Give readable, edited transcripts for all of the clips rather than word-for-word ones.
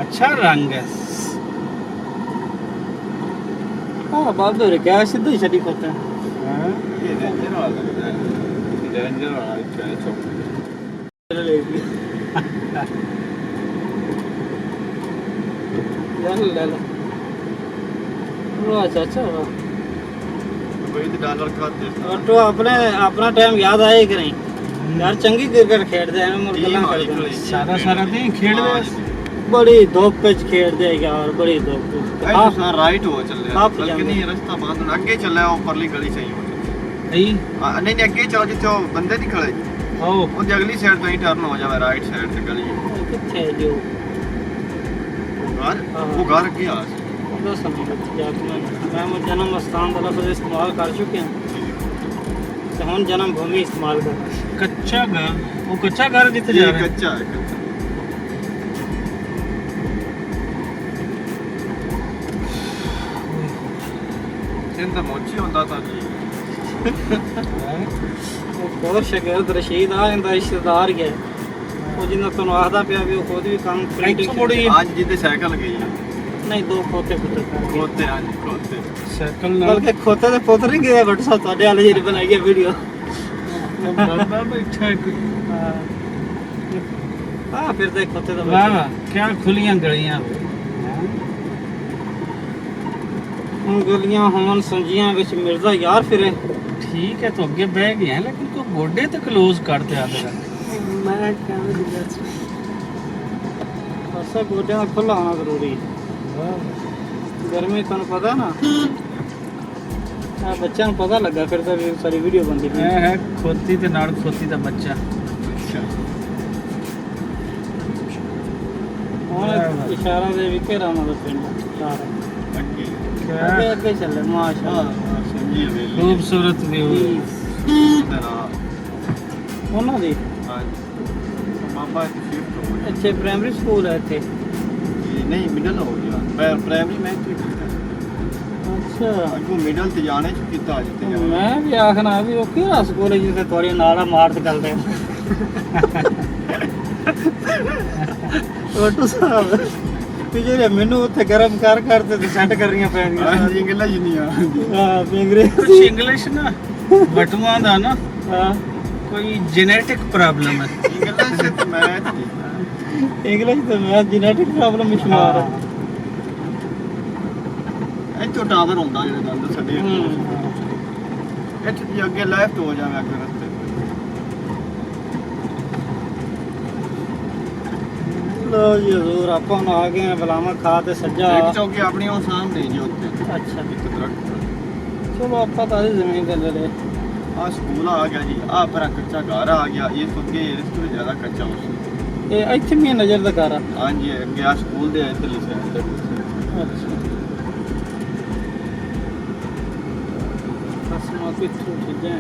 अच्छा रंग है। हाँ बात हो रही क्या सीधा ही छड़ी खोते हैं। हाँ, ये रेंजर वाला लगता है, रेंजर वाला क्या है चौक। ले लो वाह चाचा वाह। वही तो डॉलर खाते हैं। और तो अपना टाइम याद आए कि नहीं यार चंगी क्रिकेट खेलते हैं मुर्गला खेलते हैं सारा सारा दिन खेल रहे हैं। बड़ी धूप पे खेलते हैं यार बड़ी धूप पे हाँ तो राइट हो चल रहा आप है बल्कि नहीं रास्ता बंद होना अगे चल रहा है ऊपरली गली सही हो नहीं नहीं नहीं अगे चलो जिथे वो बंदे नहीं खड़े ओ वो अगली साइड तो ही टर्न हो जाए राइट साइड से गली किथे जो वो घर अगे आ बस मैं जन्म स्थान का लफ्ज़ इस्तेमाल कर चुके हैं तो हम जन्म भूमि इस्तेमाल कर कच्चा घर, वो कच्चा घर जिथे जा रहे हैं। कच्चा है कच्चा चिंता मोची होता था जी बहुत शागिर्द रशीद आ इंदा रिश्तेदार गया वो जिन्ना तो आखदा पिया भी वो खुद भी काम ਇੱਥੋਂ ਮੁੜੀ आज जिते साइकिल गई है नहीं दो खोते पुत्र खोते आज खोते ਸਾਈਕਲ ਨਾਲ बल्कि खोते दे पुत्र नहीं गए बट सब ਤੁਹਾਡੇ वाले ਜਿਹੜੀ बनाई है वीडियो ਬੰਦਾ ਬੈਠਾ ਹੈ ਕੋਈ। हां फिर तो खोते दा ਵਾਹ ਕੀ ਖੁੱਲੀਆਂ ਗਲੀਆਂ। ਹੁਣ ਗਲੀਆਂ ਹੋਣ ਸੰਜੀਆਂ ਵਿੱਚ ਮਿਰਜ਼ਾ ਯਾਰ ਫਿਰੇ ਠੀਕ ਹੈ तो ਅੱਗੇ ਬਹਿ ਗਏ हैं लेकिन को ਗੋਡੇ ਤੇ ক্লোਜ਼ ਕਰ ਦਿਆ ਤੇਰਾ। ਮੈਂ ਕਹਿੰਦਾ ਦਿਆ ਅਸਾ ਗੋਡਿਆਂ ਦਾ ਖੁੱਲਾ ਹੋਣਾ ਜ਼ਰੂਰੀ ਹੈ ਗਰਮੀ ਤੁਹਾਨੂੰ ਪਤਾ ਨਾ ਆ ਬੱਚਿਆਂ ਨੂੰ ਪਤਾ ਲੱਗਾ ਫਿਰ ਤਾਂ ਵੀ ਸਾਰੀ ਵੀਡੀਓ ਬਣਦੀ ਪਈ ਇਹ ਹੈ ਖੋਤੀ ਤੇ ਨਾਲ ਖੋਤੀ ਦਾ ਬੱਚਾ। ਹੁਣ ਇਸ਼ਾਰਾ ਦੇ ਵੀ ਘੇਰਾ ਉਹਨਾਂ ਦਾ ਪਿੰਡ ਸਾਰਾ ਅੱਗੇ ਅੱਗੇ ਚੱਲੇ ਮਾਸ਼ਾਅੱਲਾ समझी हवेली ਖੂਬਸੂਰਤ ਵਿਊ। ਉਹਨਾਂ ਦੀ मामा शिफ्ट हो गया ਅੱਛੇ ਪ੍ਰਾਇਮਰੀ ਸਕੂਲ ਹੈ ਇੱਥੇ नहीं मिडल हो गया प्राइमरी में तो ਅੱਛਾ अगो मिडल ते जाने च किता जिते जाना ਮੈਂ ਵੀ ਆਖਣਾ ਵੀ ਉਹ ਕਿਹੜਾ ਸਕੂਲ ਹੈ ਜਿੱਥੇ ਤੁਹਾਡੇ ਨਾਲ ਮਾਰਤ ਕਰਦੇ ਟੋਟੂ ਸਾਹਿਬ ਵੀ ਜਿਹੜੇ ਮੈਨੂੰ ਉੱਥੇ ਗਰਮ ਕਰਦੇ ਤੇ ਸੈੱਟ ਕਰਨੀਆਂ ਪੈਣਗੀਆਂ हां जी गल्ला जी नहीं आ ਹਾਂ ਪਿੰਗਰੇ ਕੁਛ ਇੰਗਲਿਸ਼ ਨਾ ਬਟੂਆਂ ਦਾ ਨਾ ਹਾਂ ਕੋਈ ਜੈਨੇਟਿਕ ਪ੍ਰੋਬਲਮ ਹੈ। गल्ला से तो मैं ਇੰਗਲਿਸ਼ ਤੇ ਮੈਂ ਜੈਨੇਟਿਕ ਪ੍ਰੋਬਲਮ ਵਿੱਚ ਸ਼ੁਮਾਰ ਹੈ ਇੱਥੋਂ ਟਾਵਰ ਹੁੰਦਾ ਜਿਹੜਾ ਗੱਲ ਸਾਡੇ ਇੱਥੇ ਦੀ ਅੱਗੇ ਲੈਫਟ ਹੋ ਜਾਵੇ ਅੱਗੇ ਰਸਤੇ ਲੋ ਜੀ ਹਜ਼ੂਰ ਆਪਾਂ ਹੁਣ ਆ ਗਏ ਆ ਬਲਾਮਾ ਖਾ ਤੇ ਸੱਜਾ ਇੱਕ ਚੌਕੀ ਆਪਣੀ ਉਹ ਸਾਹਮਣੇ ਜੀ ਉੱਥੇ ਅੱਛਾ ਇੱਕ ਦਰਖਤ ਚਲੋ ਆਪਾਂ ਤਾਂ ਜ਼ਮੀਨ ਤੇ ਲੈ ਲੈ ਆ ਸਕੂਲ ਆ ਗਿਆ ਜੀ ਆ ਪਰ ਕੱਚਾ ਘਰ ਆ ਗਿਆ ਇਹ ਤੋਂ ਅੱਗੇ ਇਸ ਤੋਂ ਜ਼ਿਆਦਾ ਕੱਚਾ ਹੋ ਸਕਦਾ ਇਹ ਇੱਥੇ ਵੀ ਨਜ਼ਰ ਦਾ ਘਰ ਆ ਹਾਂਜੀ ਅੱਗੇ ਆ ਸਕੂਲ ਦੇ ਇੱਧਰਲੀ ਸਾਈਡ ਤੇ ਅੱਛਾ ਕਸਮਾਂ ਕਿੱਥੋਂ ਚੀਜ਼ਾਂ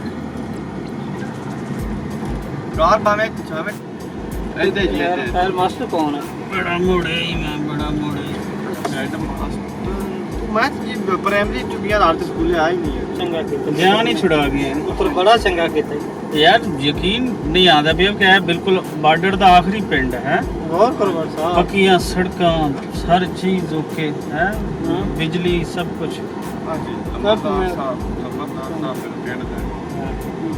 ਕਾਰ ਭਾਵੇਂ ਚਾਵੇ ਇੱਥੇ ਜੀ ਯਾਰ ਫਾਇਰ ਮਾਸਟਰ ਕੌਣ ਹੈ ਬੜਾ ਮੋੜੇ ਹੀ ਮੈਂ ਬੜਾ ਮੋੜੇ। ਮੈਡਮ ਮੈਂ ਜੀ ਪ੍ਰਾਇਮਰੀ ਚੁੱਕੀਆਂ ਨਾਲ ਤੇ ਸਕੂਲੇ ਆ ਹੀ ਨਹੀਂ ਹੈ ਚੰਗਾ ਕੀਤਾ ਜਾਨ ਹੀ ਛੁਡਾ ਗਏ। ਪੁੱਤਰ ਬੜਾ ਚੰਗਾ ਕੀਤਾ ਯਾਰ ਯਕੀਨ ਨਹੀਂ ਆਉਂਦਾ ਵੀ ਕਿ ਇਹ ਬਿਲਕੁਲ ਬਾਰਡਰ ਦਾ ਆਖਰੀ ਪਿੰਡ ਹੈ। ਗੌਰ ਕਰੋ ਬੜ ਸਾਹਿਬ ਪੱਕੀਆਂ ਸੜਕਾਂ ਹਰ ਚੀਜ਼ ਓਕੇ ਹੈ ਬਿਜਲੀ ਸਭ ਕੁਝ। ਹਾਂਜੀ ਸਭ ਮੈਂ- ਲੰਬਰਦਾਰ ਸਾਹਿਬ ਫਿਰ ਪਿੰਡ ਦਾ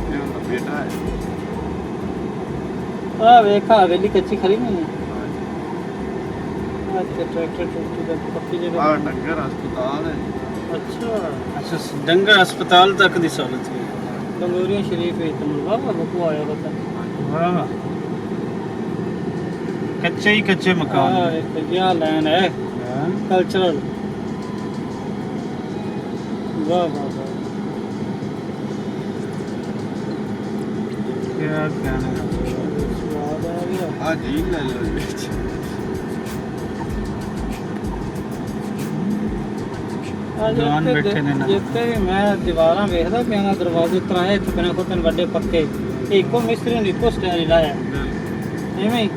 ਇਹ ਉਹਦਾ ਬੇਟਾ ਹੈ ਆ ਵੇਖਾ ਹਵੇਲੀ ਕੱਚੀ ਖਰੀ ਨਹੀਂ ਹੈ ਅੱਛਾ ਟਰੈਕਟਰ ਟੁੱਟੀ ਦਾ ਪੱਕੀ ਆ ਜਗ੍ਹਾ ਡੰਗਰ ਹਸਪਤਾਲ ਹੈ ਅੱਛਾ ਅੱਛਾ ਡੰਗਰ ਹਸਪਤਾਲ ਤੱਕ ਦੀ ਸਹੂਲਤ ਹੈ। ਗੰਗੋਰੀਆਂ ਸ਼ਰੀਫ ਵਿੱਚ ਤਮਲਵਾ ਬਕੂ ਆਇਆ ਪਤਾ ਵਾਹ ਕੱਚੇ ਹੀ ਕੱਚੇ ਮਕਾਨ ਆ ਇੱਕ ਜਿਹਾ ਲਾਈਨ ਹੈ ਹਾਂ। ਕਲਚਰਲ ਵਾਹ ਵਾਹ ਵਾਹ ਕਿਆ ਕਹਿਣਾ ਹੈ। ਸਵਾਦ ਆ ਗਿਆ ਆ ਜੀ ਲੈ ਲਓ ਵਿੱਚ ਜਵਾਨ ਬੈਠੇ ਨੇ ਨਾ। ਜਿੱਥੇ ਵੀ ਮੈਂ ਦੀਵਾਰਾਂ ਵੇਖਦਾ ਪਿਆ ਨਾ ਦਰਵਾਜ਼ੇ ਤਰਾਏ ਇੱਥੇ ਬਿਨਾਂ ਕੋਈ ਵੱਡੇ ਪੱਕੇ ਇਹ ਇੱਕੋ ਮਿਸਤਰੀ ਨੇ ਇੱਕੋ ਸਟਾਈਲ ਲਾਇਆ ਐਵੇਂ ਹੀ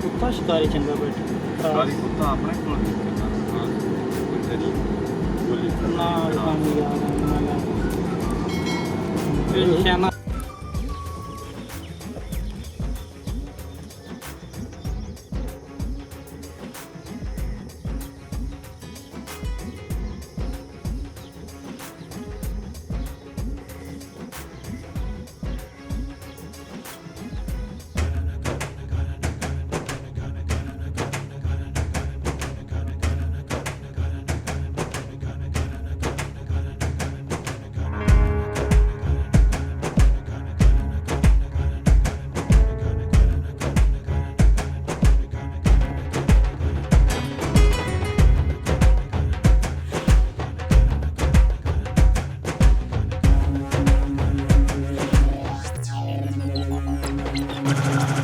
ਕੁੱਤਾ ਸ਼ਿਕਾਰੀ ਚੰਗਾ ਬੈਠਾ ਸਾਰੀ ਕੁੱਤਾ ਆਪਣੇ ਕੋਲ ਨਾ ਕੰਮ ਯਾਰ ਨਾ ਇਹ ਸ਼ਾਨਾ ਬੈਠੇ